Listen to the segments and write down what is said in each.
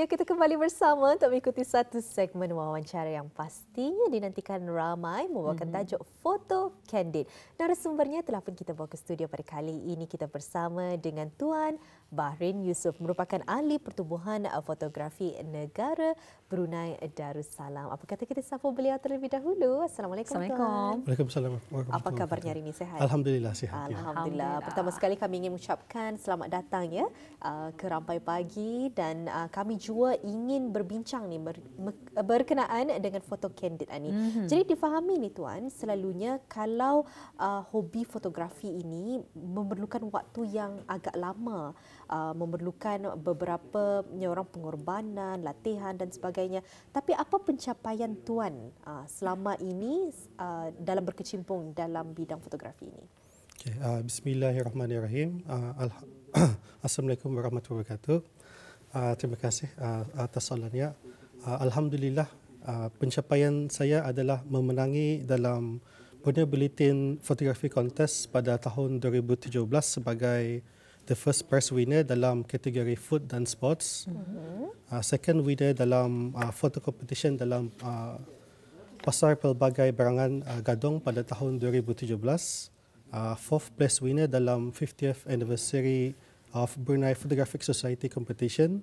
Ya, kita kembali bersama untuk mengikuti satu segmen wawancara yang pastinya dinantikan ramai membawakan tajuk Foto Candid. Narasumbernya telah pun kita bawa ke studio pada kali ini. Kita bersama dengan Tuan Bahrin Yusof, merupakan ahli pertubuhan fotografi negara Brunei Darussalam. Apa kata kita sapa beliau terlebih dahulu? Assalamualaikum, Tuan. Waalaikumsalam. Apa kabarnya hari ini? Sehat? Alhamdulillah sihat. Alhamdulillah. Pertama sekali kami ingin mengucapkan selamat datang ya ke Rampai Pagi, dan kami juga ingin berbincang ni berkenaan dengan foto candid ni. Jadi difahami ni Tuan, selalunya kalau hobi fotografi ini memerlukan waktu yang agak lama, memerlukan beberapa orang pengorbanan, latihan dan sebagainya. Tapi apa pencapaian Tuan selama ini dalam berkecimpung dalam bidang fotografi ini? Okay, Bismillahirrahmanirrahim. Assalamualaikum warahmatullahi wabarakatuh. Terima kasih atas soalannya. Alhamdulillah, pencapaian saya adalah memenangi dalam Borneo Bulletin Photography Contest pada tahun 2017 sebagai the first prize winner dalam kategori food dan sports. Second winner dalam photo competition dalam Pasar Pelbagai Barangan Gadong pada tahun 2017. Fourth place winner dalam 50th anniversary of Brunei Photographic Society competition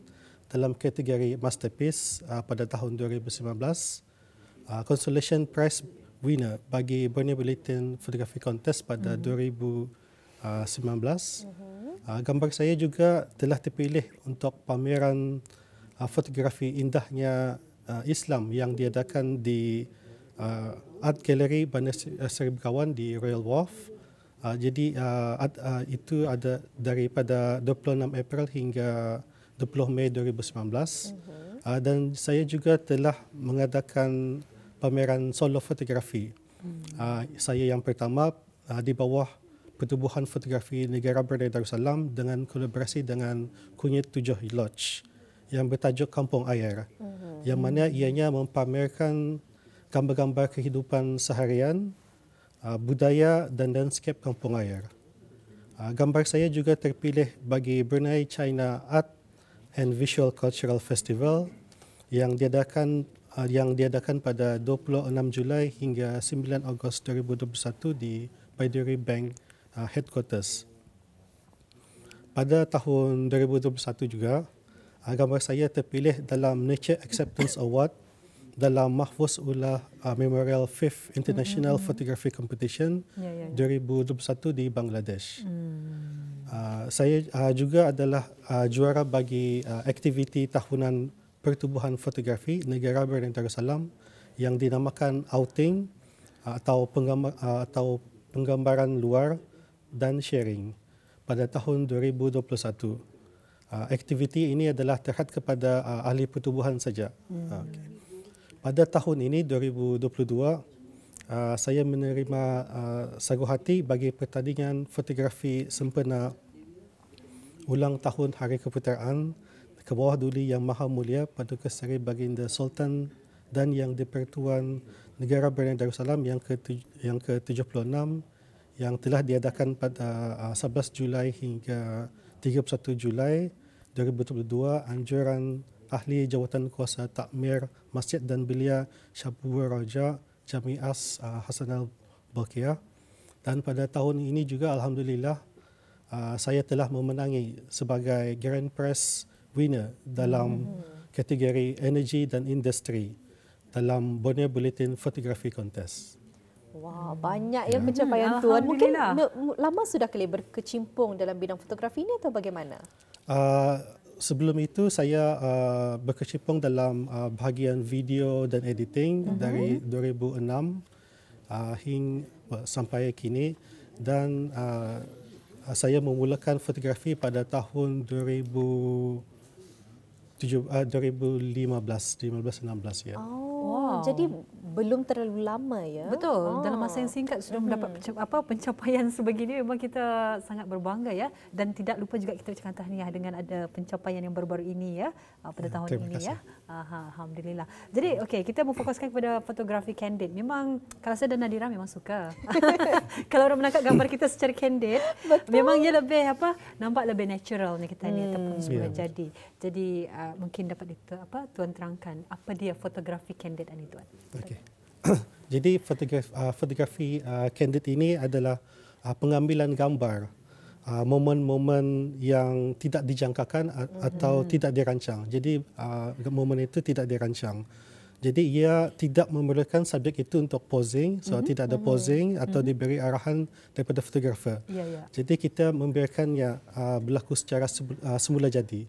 dalam kategori masterpiece pada tahun 2019. Consolation prize winner bagi Borneo Bulletin Photography Contest pada 2019. Gambar saya juga telah terpilih untuk pameran fotografi indahnya Islam yang diadakan di Art Gallery Bandar Seri Begawan di Royal Wharf. Jadi itu ada daripada 26 April hingga 20 Mei 2019. Dan saya juga telah mengadakan pameran solo fotografi. Saya yang pertama di bawah Pertubuhan Fotografi Negara Brunei Darussalam dengan kolaborasi dengan Kunyit 7 Lodge yang bertajuk Kampung Air, yang mana ianya mempamerkan gambar-gambar kehidupan seharian, budaya dan landscape Kampung Air. Gambar saya juga terpilih bagi Brunei China Art and Visual Cultural Festival yang diadakan pada 26 Julai hingga 9 Ogos 2021 di Baiduri Bank Headquarters. Pada tahun 2021 juga, gambar saya terpilih dalam Nature Acceptance Award dalam Mahfuz Ullah Memorial 5th International Photography Competition 2021 di Bangladesh. Saya juga adalah juara bagi aktiviti tahunan Pertubuhan Fotografi Negara Brunei Darussalam yang dinamakan Outing atau penggambaran luar dan sharing pada tahun 2021. Aktiviti ini adalah terhad kepada ahli pertubuhan saja. Pada tahun ini 2022, saya menerima sagu hati bagi pertandingan fotografi sempena ulang tahun Hari Keputeraan ke bawah Duli Yang Maha Mulia Paduka Seri Baginda Sultan dan Yang di-Pertuan Negara Brunei Darussalam yang ke-76 yang telah diadakan pada 11 Julai hingga 31 Julai 2022, anjuran Ahli Jawatan Kuasa Takmir Masjid dan Belia Syabur Raja Jami'as Hasan al-Bolkiah. Dan pada tahun ini juga Alhamdulillah saya telah memenangi sebagai Grand Prize winner dalam kategori Energy dan Industri dalam Borneo Bulletin Photography Contest. Wah, banyak ya pencapaian Tuan. Mungkin lama sudah kali berkecimpung dalam bidang fotografi ini atau bagaimana? Sebelum itu saya berkecimpung dalam bahagian video dan editing dari 2006 hingga sampai kini, dan saya memulakan fotografi pada tahun 2015-16 ya. Oh, jadi belum terlalu lama ya. Betul, dalam masa yang singkat sudah mendapat pencapaian sebegini, memang kita sangat berbangga ya, dan tidak lupa juga kita ucapkan tahniah dengan ada pencapaian yang baru-baru ini ya, pada tahun terima ini kasih. ya. Alhamdulillah. Jadi okey, kita memfokuskan kepada fotografi candid. Memang kalau saya dan Nadira memang suka. Kalau orang menangkap gambar kita secara candid, memang ia lebih nampak lebih natural ni kita ni ataupun semula jadi. Jadi mungkin dapat tuan terangkan apa dia fotografi candid ini tuan. Okey. Jadi fotografi candid ini adalah pengambilan gambar momen-momen yang tidak dijangkakan atau tidak dirancang. Jadi momen itu tidak dirancang. Jadi ia tidak memerlukan subjek itu untuk posing, tidak ada posing atau diberi arahan daripada fotografer. Jadi kita membiarkannya berlaku secara semula jadi.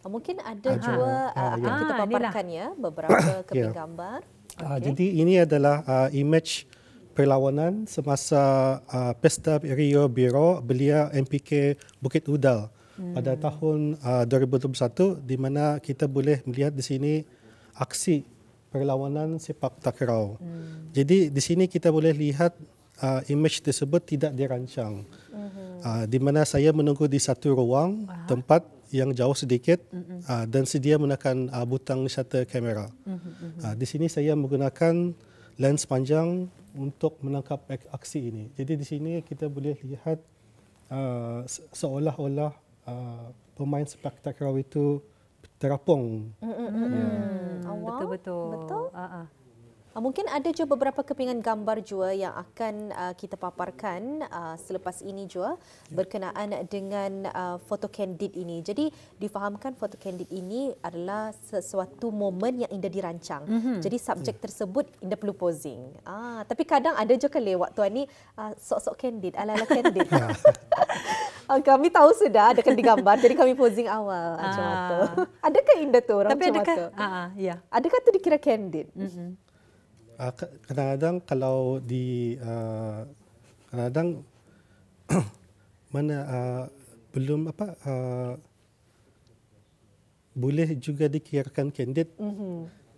Mungkin ada juga akan kita paparkan ya beberapa keping gambar. Jadi ini adalah image perlawanan semasa Pesta Rio Biro Belia MPK Bukit Udal pada tahun 2021, di mana kita boleh melihat di sini aksi perlawanan sepak takraw. Jadi di sini kita boleh lihat image tersebut tidak dirancang. Di mana saya menunggu di satu ruang tempat yang jauh sedikit dan sedia menekan butang shutter kamera. Di sini saya menggunakan lens panjang untuk menangkap aksi ini. Jadi di sini kita boleh lihat seolah-olah pemain sepak takraw itu terapung. Betul. Mungkin ada juga beberapa kepingan gambar juga yang akan kita paparkan selepas ini juga berkenaan dengan foto candid ini. Jadi difahamkan foto candid ini adalah sesuatu momen yang indah dirancang. Jadi subjek tersebut indah perlu posing. Tapi kadang ada juga lewat tuan ni sok-sok candid, ala-ala candid. Kami tahu sudah ada di gambar, jadi kami posing awal macam tu. Adakah indah tu orang macam tu? Adakah tu dikira candid? Kadang-kadang kalau kadang-kadang mana belum boleh juga dikirakan candid,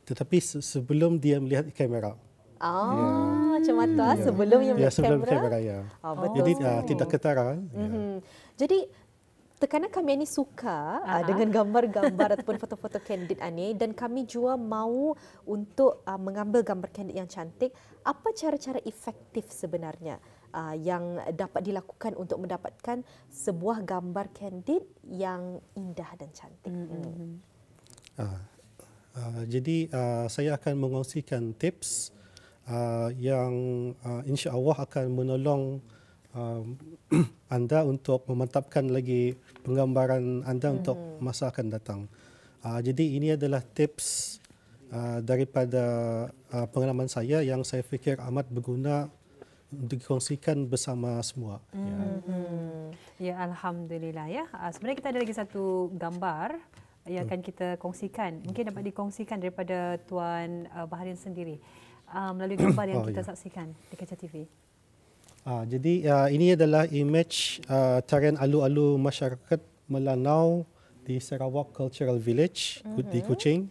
tetapi sebelum dia melihat kamera. Macam tu sebelum dia melihat kamera. Betul. Jadi tidak ketara. Jadi tekanan kami ini suka dengan gambar-gambar ataupun foto-foto candid ini, dan kami juga mahu untuk mengambil gambar candid yang cantik. Apa cara-cara efektif sebenarnya yang dapat dilakukan untuk mendapatkan sebuah gambar candid yang indah dan cantik? Jadi saya akan mengongsikan tips yang insya-Allah akan menolong anda untuk memantapkan lagi penggambaran anda untuk masa akan datang. Jadi ini adalah tips daripada pengalaman saya yang saya fikir amat berguna untuk dikongsikan bersama semua. Ya, alhamdulillah ya. Sebenarnya kita ada lagi satu gambar yang akan kita kongsikan. Mungkin dapat dikongsikan daripada Tuan Baharin sendiri melalui gambar yang kita saksikan di Kaca TV. Jadi ini adalah image tarian alu-alu masyarakat Melanau di Sarawak Cultural Village di Kuching.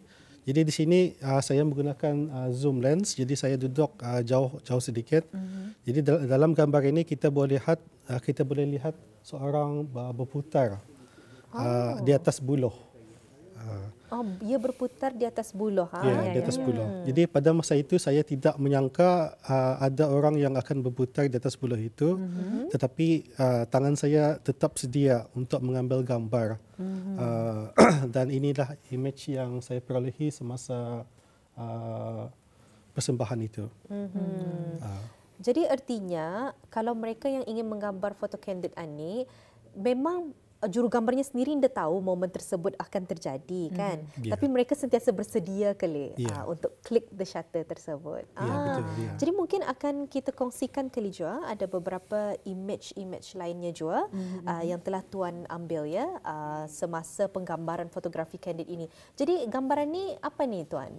Jadi di sini saya menggunakan zoom lens. Jadi saya duduk jauh sedikit. Jadi dalam gambar ini kita boleh lihat seorang berputar di atas buluh. Ia berputar di atas buluh. Ya, di atas buluh. Jadi pada masa itu saya tidak menyangka ada orang yang akan berputar di atas buluh itu, tetapi tangan saya tetap sedia untuk mengambil gambar. Dan inilah image yang saya perolehi semasa persembahan itu. Jadi artinya kalau mereka yang ingin menggambar foto candid ini, memang jurugambarnya sendiri dah tahu momen tersebut akan terjadi kan, tapi mereka sentiasa bersedia kali untuk klik the shutter tersebut. Betul, jadi mungkin akan kita kongsikan kali juga ada beberapa image lainnya juga yang telah tuan ambil ya semasa penggambaran fotografi candid ini. Jadi gambaran ni apa ni tuan?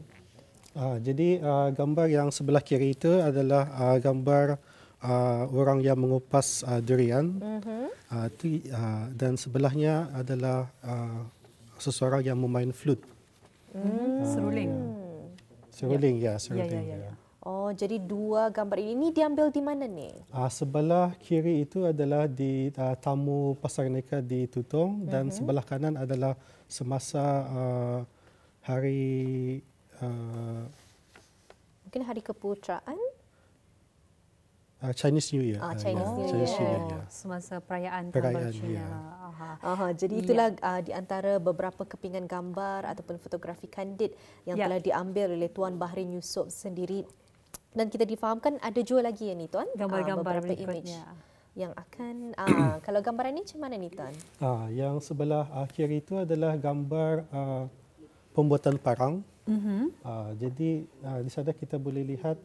Jadi gambar yang sebelah kiri itu adalah gambar orang yang mengupas durian, dan sebelahnya adalah seseorang yang memain flute. Seruling. Seruling, Ya, seruling. ya. Oh, jadi dua gambar ini diambil di mana ni? Sebelah kiri itu adalah di tamu Pasar Neka di Tutong dan sebelah kanan adalah semasa hari Mungkin hari keputraan? Chinese New Year. Chinese New Year. Chinese New Year, ya. Semasa perayaan Tahun Perayaan, Baru Cina. ya. Aha. Jadi itulah di antara beberapa kepingan gambar ataupun fotografi kandid yang Ya. telah diambil oleh Tuan Bahrin Yusof sendiri. Dan kita difahamkan ada juga lagi ya ni Tuan, Gambar-gambar beberapa image berikutnya. yang akan kalau gambaran ni macam mana ni Tuan? Yang sebelah kiri itu adalah gambar pembuatan parang. Jadi di sana kita boleh lihat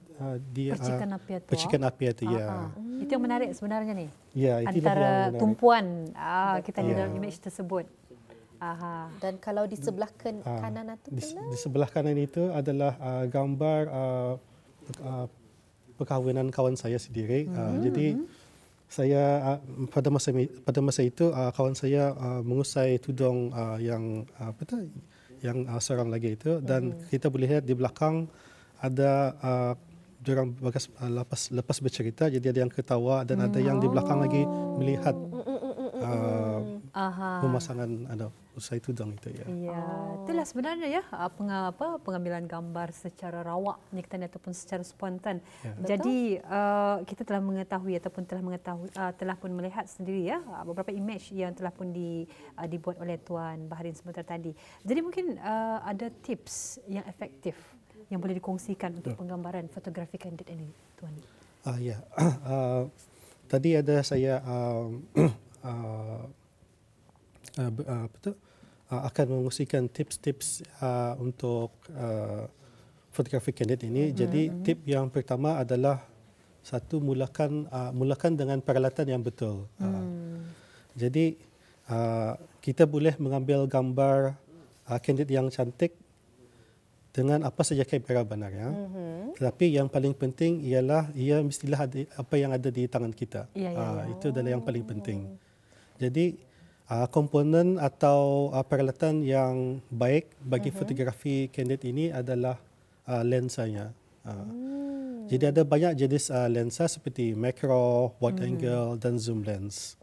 dia Percikan api itu. percikan api itu, ya. Itu yang menarik sebenarnya ni. Ya, itulah yang Antara menarik. tumpuan kita di Ya. dalam image tersebut. Aha. Dan kalau di sebelah kanan itu Di sebelah kanan itu adalah gambar perkahwinan kawan saya sendiri. Jadi saya pada masa itu kawan saya mengusai tudung yang seorang lagi itu, dan kita boleh lihat di belakang ada diorang lepas bercerita, jadi ada yang ketawa dan ada yang di belakang lagi melihat pemasangan usai tudung itu, ya. Ya, itulah sebenarnya ya pengambilan gambar secara rawak ni kita ataupun secara spontan. Jadi kita telah mengetahui ataupun telah pun melihat sendiri ya beberapa image yang telah pun dibuat oleh Tuan Bahrin sebentar tadi. Jadi mungkin ada tips yang efektif yang boleh dikongsikan untuk penggambaran fotografi kandid ini, Tuan. Ya. Tadi ada saya akan mengungsikan tips-tips untuk fotografi kandid ini. Jadi tip yang pertama adalah mulakan dengan peralatan yang betul. Jadi kita boleh mengambil gambar kandid yang cantik dengan apa saja kamera benarnya. Tetapi yang paling penting ialah ia mestilah ada apa yang ada di tangan kita. Itu adalah yang paling penting. Jadi komponen atau peralatan yang baik bagi fotografi kandid ini adalah lensanya. Jadi ada banyak jenis lensa seperti macro, wide angle dan zoom lens.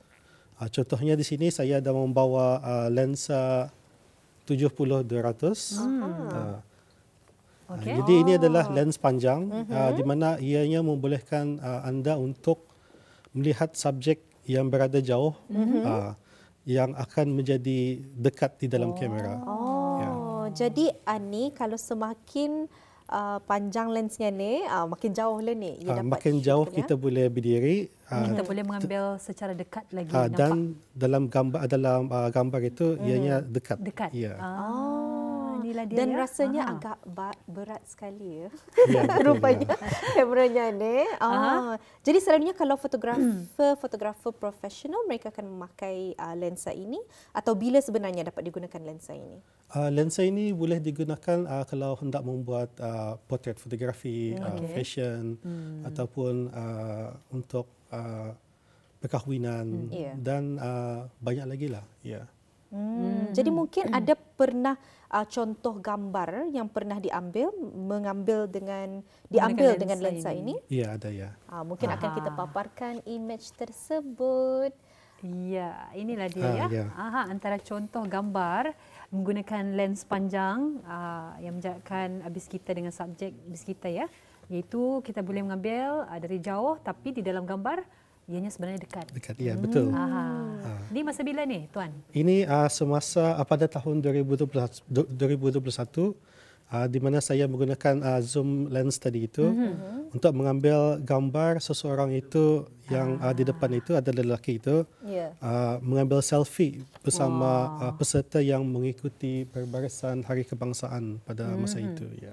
Contohnya di sini saya ada membawa lensa 70-200. Okay. Jadi ini adalah lens panjang di mana ianya membolehkan anda untuk melihat subjek yang berada jauh yang akan menjadi dekat di dalam kamera. Jadi Ani kalau semakin panjang lensnya ni, makin jauh lah ni. Makin jauh kita boleh berdiri. Kita boleh mengambil secara dekat lagi. Dan dalam gambar itu ianya dekat. Ya. Inilah dia. Dan ya? rasanya agak berat sekali ya. Ya, betul, Rupanya kameranya ni. Jadi selalunya kalau fotografer profesional mereka akan memakai lensa ini, atau bila sebenarnya dapat digunakan lensa ini? Lensa ini boleh digunakan kalau hendak membuat portrait fotografi, fashion ataupun untuk perkahwinan dan banyak lagi lah. Ya. Jadi mungkin ada pernah contoh gambar yang pernah diambil dengan lensa ini? Ya, ada ya. Mungkin akan kita paparkan image tersebut. Ya, inilah dia ya. Antara contoh gambar menggunakan lens panjang yang menjarakkan habis kita dengan subjek habis kita ya. Iaitu kita boleh mengambil dari jauh tapi di dalam gambar ianya sebenarnya dekat. Dekat, ya, betul. Ini masa bila ni, Tuan? Ini semasa pada tahun 2021 di mana saya menggunakan zoom lens tadi itu untuk mengambil gambar seseorang itu yang di depan itu adalah lelaki itu mengambil selfie bersama peserta yang mengikuti perbarisan Hari Kebangsaan pada masa itu. Ya.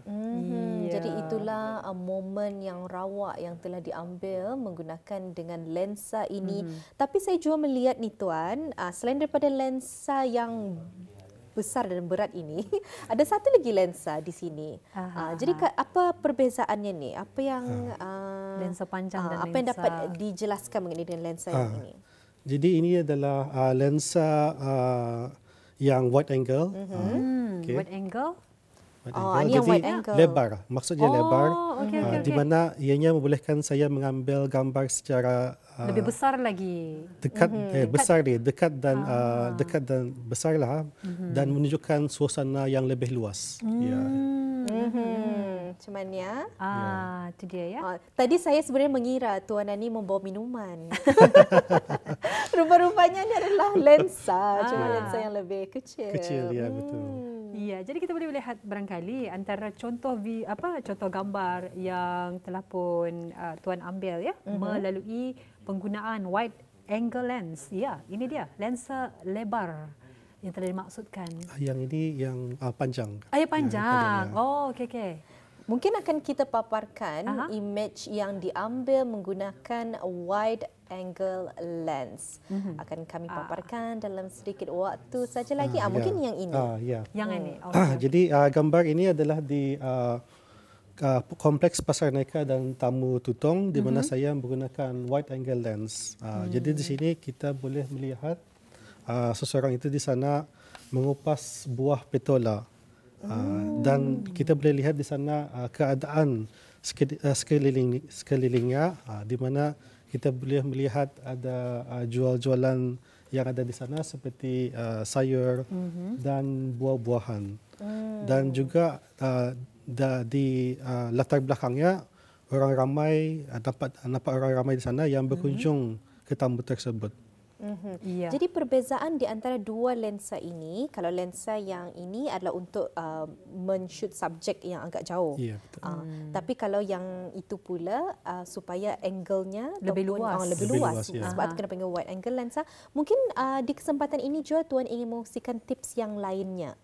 Jadi itulah momen yang rawak yang telah diambil menggunakan dengan lensa ini. Tapi saya juga melihat ni Tuan, selain daripada lensa yang besar dan berat ini, ada satu lagi lensa di sini. Jadi apa perbezaannya ni? Apa yang lensa panjang dan apa yang dapat dijelaskan mengenai dengan lensa ini? Jadi ini adalah lensa yang wide angle. Wide angle. Ini yang Jadi wide angle. lebar, maksudnya lebar. okey. Di mana ianya membolehkan saya mengambil gambar secara Lebih besar lagi. besar dia, dekat dan besar lah, dan menunjukkan suasana yang lebih luas. Ya. Macam mana ya? Itu dia ya. Tadi saya sebenarnya mengira Tuan Ani membawa minuman. Rupa-rupanya ini adalah lensa, cuma lensa yang lebih kecil. Kecil, ya, betul. Ya, jadi kita boleh lihat barangkali antara contoh contoh gambar yang telah pun Tuan ambil ya melalui penggunaan wide angle lens. Ya, ini dia lensa lebar yang telah dimaksudkan. Yang ini yang panjang. Panjang. Okey. Mungkin akan kita paparkan image yang diambil menggunakan wide angle lens. Akan kami paparkan dalam sedikit waktu saja lagi. Mungkin yang ini. Yang ini. Jadi gambar ini adalah di kompleks Pasar Naika dan Tamu Tutong, di mana saya menggunakan wide angle lens. Jadi di sini kita boleh melihat seseorang itu di sana mengupas buah petola. Dan kita boleh lihat di sana keadaan sekelilingnya, di mana kita boleh melihat ada jual-jualan yang ada di sana seperti sayur dan buah-buahan. Dan juga di latar belakangnya orang ramai, nampak orang ramai di sana yang berkunjung ke tamu tersebut. Jadi perbezaan di antara dua lensa ini, kalau lensa yang ini adalah untuk men-shoot subjek yang agak jauh. Ya, betul. Tapi kalau yang itu pula supaya angle-nya lebih luas. Lebih luas. Sebab itu kena panggil wide angle lensa. Mungkin di kesempatan ini juga Tuan ingin mengkongsikan tips yang lainnya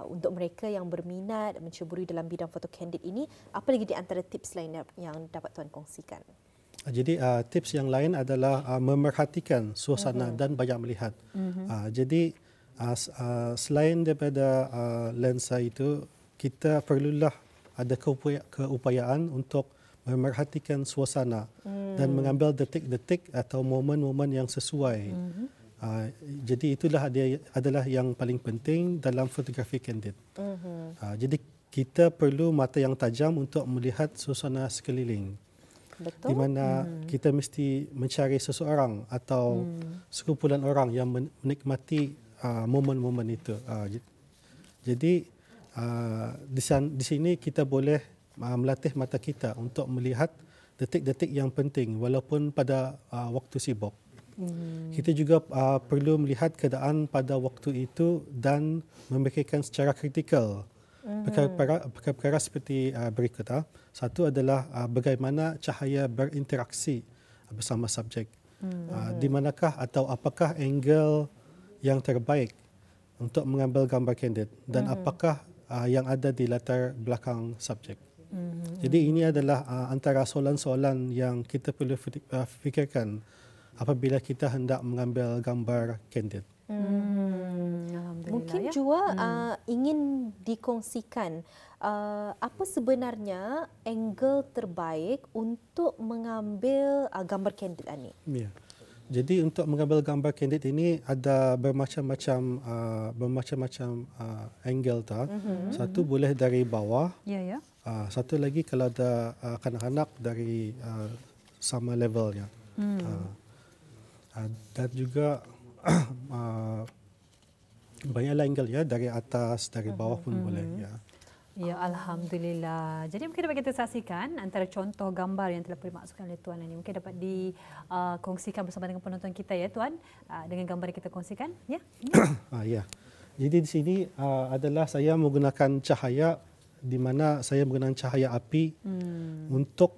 untuk mereka yang berminat menceburi dalam bidang foto candid ini. Apa lagi di antara tips lain yang dapat Tuan kongsikan? Jadi tips yang lain adalah memerhatikan suasana dan banyak melihat. Jadi selain daripada lensa itu, kita perlulah ada keupayaan untuk memerhatikan suasana dan mengambil detik-detik atau momen-momen yang sesuai. Jadi itulah adalah yang paling penting dalam fotografi candid. Jadi kita perlu mata yang tajam untuk melihat suasana sekeliling. Betul. Di mana kita mesti mencari seseorang atau sekumpulan orang yang menikmati momen-momen itu. Jadi di sini kita boleh melatih mata kita untuk melihat detik-detik yang penting walaupun pada waktu sibuk. Kita juga perlu melihat keadaan pada waktu itu dan memikirkan secara kritikal perkara-perkara seperti berikut. Satu adalah bagaimana cahaya berinteraksi bersama subjek. Di manakah atau apakah angle yang terbaik untuk mengambil gambar candid dan apakah yang ada di latar belakang subjek. Jadi ini adalah antara soalan-soalan yang kita perlu fikirkan apabila kita hendak mengambil gambar candid. Mungkin juga ingin dikongsikan apa sebenarnya angle terbaik untuk mengambil gambar candid ini? Ya. Jadi untuk mengambil gambar candid ini ada bermacam-macam angle tak. Satu boleh dari bawah. Ya. Satu lagi kalau ada kanak-kanak dari sama levelnya. Dan juga banyaklah angle ya, dari atas, dari bawah pun boleh ya. Ya, Alhamdulillah. Jadi mungkin dapat kita saksikan antara contoh gambar yang telah dimaksudkan oleh Tuan ini. Mungkin dapat dikongsikan bersama dengan penonton kita ya Tuan, dengan gambar yang kita kongsikan. Ya. Ya. Jadi di sini adalah saya menggunakan cahaya, di mana saya menggunakan cahaya api untuk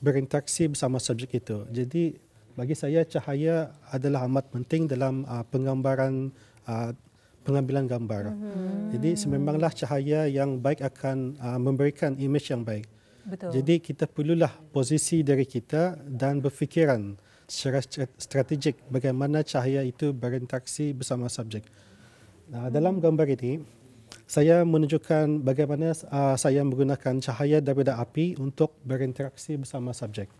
berinteraksi bersama subjek itu. Jadi bagi saya cahaya adalah amat penting dalam pengambilan gambar. Jadi sememanglah cahaya yang baik akan memberikan image yang baik. Betul. Jadi kita perlulah posisi dari kita dan berfikiran secara strategik bagaimana cahaya itu berinteraksi bersama subjek. Dalam gambar ini, saya menunjukkan bagaimana saya menggunakan cahaya daripada api untuk berinteraksi bersama subjek.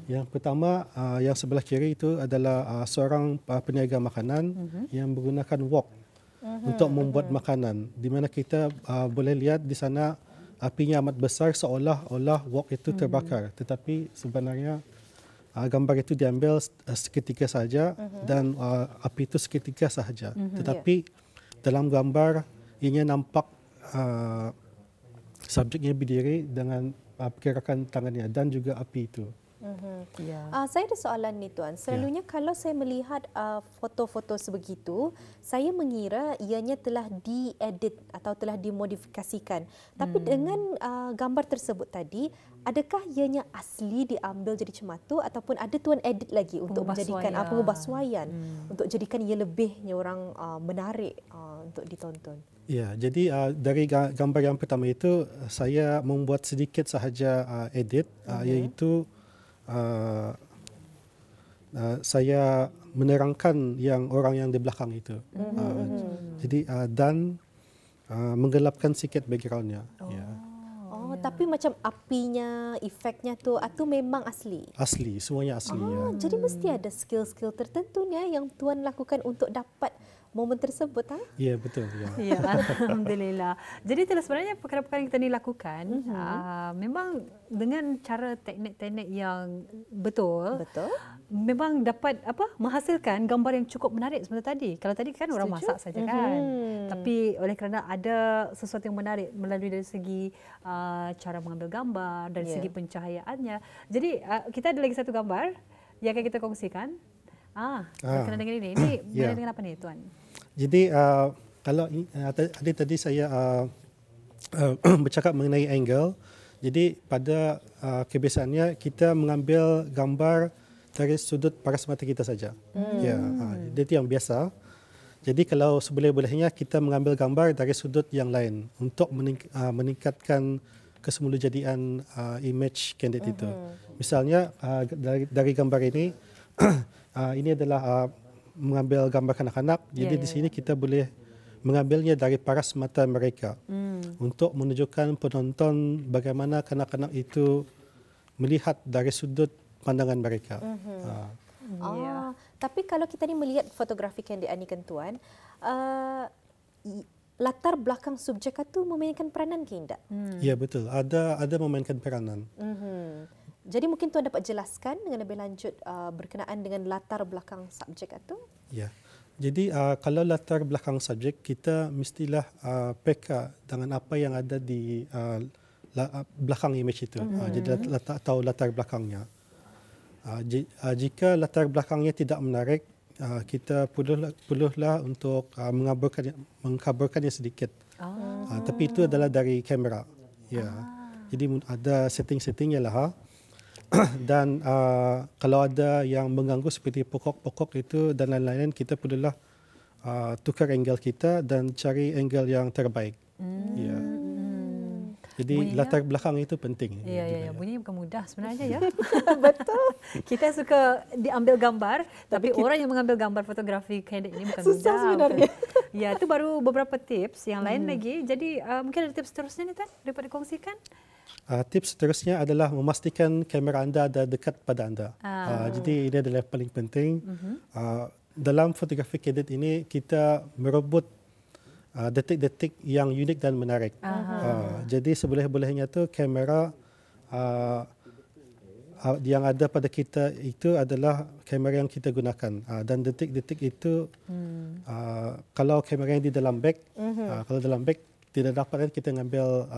Yang pertama, yang sebelah kiri itu adalah seorang peniaga makanan yang menggunakan wok untuk membuat makanan, di mana kita boleh lihat di sana apinya amat besar seolah-olah wok itu terbakar, tetapi sebenarnya gambar itu diambil seketika saja dan api itu seketika sahaja. Tetapi dalam gambar ianya nampak subjeknya berdiri dengan pergerakan tangannya dan juga api itu. Saya ada soalan ni Tuan. Selalunya kalau saya melihat foto-foto sebegitu, saya mengira ianya telah diedit atau telah dimodifikasikan. Tapi dengan gambar tersebut tadi, adakah ianya asli diambil jadi macam tu ataupun ada Tuan edit lagi untuk menjadikan pengubahsuaian untuk jadikan ia lebihnya orang menarik untuk ditonton? Ya, jadi dari gambar yang pertama itu saya membuat sedikit sahaja edit, iaitu saya menerangkan yang orang yang di belakang itu. Jadi dan menggelapkan sikit backgroundnya. Tapi macam apinya, efeknya tu memang asli? Asli, semuanya asli. Jadi mesti ada skill-skill tertentunya yang Tuan lakukan untuk dapat momen tersebut, Ya, betul. Ya, alhamdulillah. Jadi itulah sebenarnya perkara-perkara yang kita ni lakukan memang dengan cara teknik-teknik yang betul. Memang dapat menghasilkan gambar yang cukup menarik seperti tadi. Kalau tadi kan orang masak saja kan. Tapi oleh kerana ada sesuatu yang menarik melalui dari segi cara mengambil gambar, dari segi pencahayaannya. Jadi kita ada lagi satu gambar yang akan kita kongsikan. Berkenaan dengan ini. Ini berkenaan dengan apa ni Tuan? Jadi kalau tadi saya bercakap mengenai angle. Jadi pada kebiasaannya kita mengambil gambar dari sudut paras mata kita saja. Itu yang biasa. Jadi kalau seboleh-bolehnya kita mengambil gambar dari sudut yang lain untuk meningkatkan kesemulajadian image candid itu. Misalnya dari gambar ini ini adalah mengambil gambar kanak-kanak. Jadi di sini kita boleh mengambilnya dari paras mata mereka untuk menunjukkan penonton bagaimana kanak-kanak itu melihat dari sudut pandangan mereka. Tapi kalau kita ni melihat fotografi candid ni kan Tuan, latar belakang subjek itu memainkan peranan ke tidak? Ya, betul. Ada memainkan peranan. Jadi mungkin Tuan dapat jelaskan dengan lebih lanjut berkenaan dengan latar belakang subjek itu? Ya. Jadi kalau latar belakang subjek, kita mestilah peka dengan apa yang ada di belakang image itu. Jadi tahu latar belakangnya. Jika latar belakangnya tidak menarik, kita perlulah untuk mengkabarkannya sedikit. Tapi itu adalah dari kamera. Ya. Jadi ada setting-settingnya lah. Dan kalau ada yang mengganggu seperti pokok-pokok itu dan lain-lain, kita perlulah tukar angle kita dan cari angle yang terbaik. Ya. Jadi bunyinya, latar belakang itu penting. Ya. Bunyinya bukan mudah sebenarnya ya. Betul. Kita suka diambil gambar, tapi orang yang mengambil gambar fotografi candid ini bukan susah mudah. Sebenarnya. Ya, itu baru beberapa tips. Yang lain lagi. Jadi mungkin ada tips seterusnya nih Tuan dapat dikongsikan? Tips seterusnya adalah memastikan kamera anda ada dekat pada anda. Jadi ini adalah paling penting. Dalam fotografi candid ini kita merebut detik-detik yang unik dan menarik. Jadi seboleh-bolehnya tu kamera yang ada pada kita itu adalah kamera yang kita gunakan. Dan detik-detik itu kalau kamera yang di dalam beg, kalau dalam beg tidak dapat kita mengambil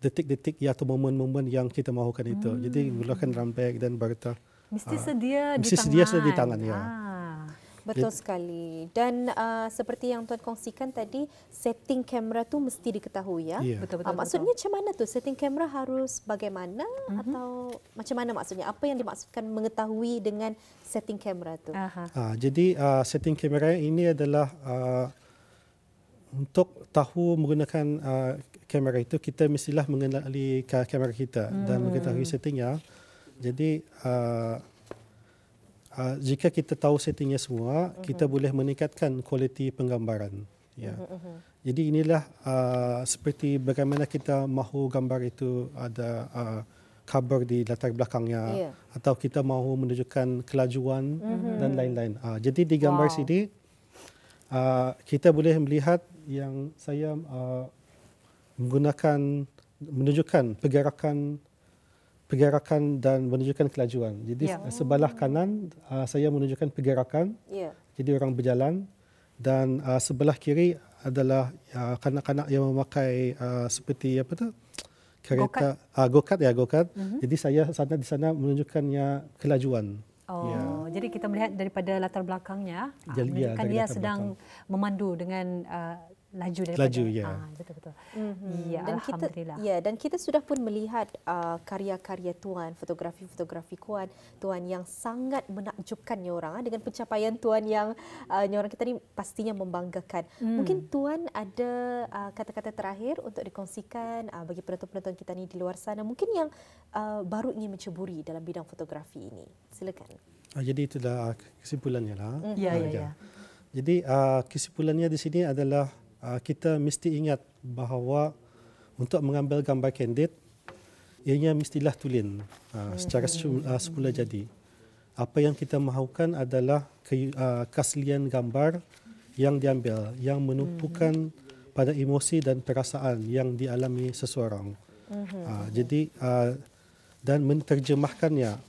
detik-detik atau momen-momen yang kita mahukan itu. Jadi gunakan dalam beg dan berita. Mesti sedia di tangan. Ya. Betul sekali. Dan seperti yang Tuan kongsikan tadi, setting kamera tu mesti diketahui ya. Betul. Maksudnya macam mana tu? Setting kamera harus bagaimana atau macam mana maksudnya? Apa yang dimaksudkan mengetahui dengan setting kamera tu? Jadi setting kamera ini adalah untuk tahu menggunakan kamera itu, kita mestilah mengenali kamera kita dan mengetahui settingnya. Jadi jika kita tahu settingnya semua, kita boleh meningkatkan kualiti penggambaran. Ya. Jadi inilah seperti bagaimana kita mahu gambar itu ada cover di latar belakangnya, atau kita mahu menunjukkan kelajuan dan lain-lain. Jadi di gambar sini kita boleh melihat yang saya menunjukkan pergerakan dan menunjukkan kelajuan. Jadi sebelah kanan saya menunjukkan pergerakan. Jadi orang berjalan, dan sebelah kiri adalah kanak-kanak yang memakai seperti apa tu? Kereta go-kart. Jadi saya di sana menunjukkannya kelajuan. Jadi kita melihat daripada latar belakangnya, menunjukkan dia sedang memandu dengan laju daripada betul-betul. Ya, dan alhamdulillah. Dan kita sudah pun melihat karya-karya tuan, fotografi tuan yang sangat menakjubkannya orang dengan pencapaian tuan yang orang kita ni pastinya membanggakan. Mungkin tuan ada kata-kata terakhir untuk dikongsikan bagi penonton-penonton kita ni di luar sana, mungkin yang baru ingin menceburi dalam bidang fotografi ini. Silakan. Jadi itulah kesimpulannya lah. Ya. Jadi kesimpulannya di sini adalah kita mesti ingat bahawa untuk mengambil gambar candid, ianya mestilah tulen secara semula jadi. Apa yang kita mahukan adalah keaslian gambar yang diambil, yang menumpukan pada emosi dan perasaan yang dialami seseorang. Jadi dan menterjemahkannya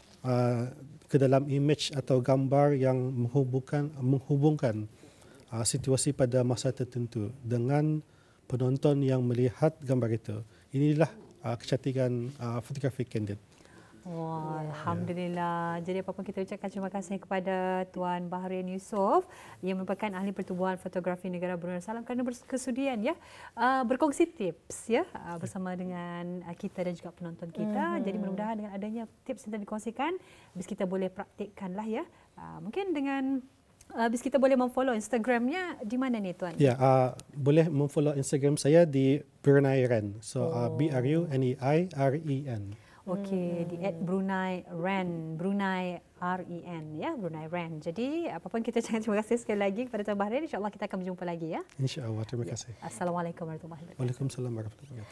ke dalam image atau gambar yang menghubungkan situasi pada masa tertentu dengan penonton yang melihat gambar itu. Inilah kecantikan fotografi candid. Alhamdulillah. Jadi apa-apa kita ucapkan terima kasih kepada Tuan Baharian Yusof yang merupakan ahli pertubuhan fotografi negara Brunei Darussalam kerana berkesudian berkongsi tips bersama dengan kita dan juga penonton kita. Jadi mudah-mudahan dengan adanya tips yang dikongsikan, kita boleh praktikkanlah mungkin dengan kita boleh memfollow Instagramnya di mana ni Tuan? Boleh memfollow Instagram saya di Brunei Ren. So BRUNEIREN. Okey, di @BruneiRen, Brunei REN Brunei Ren. Jadi apa-apa kita ucapkan terima kasih sekali lagi kepada Tuan Baharian. InsyaAllah kita akan berjumpa lagi InsyaAllah, terima kasih. Assalamualaikum warahmatullahi wabarakatuh. Waalaikumsalam warahmatullahi wabarakatuh.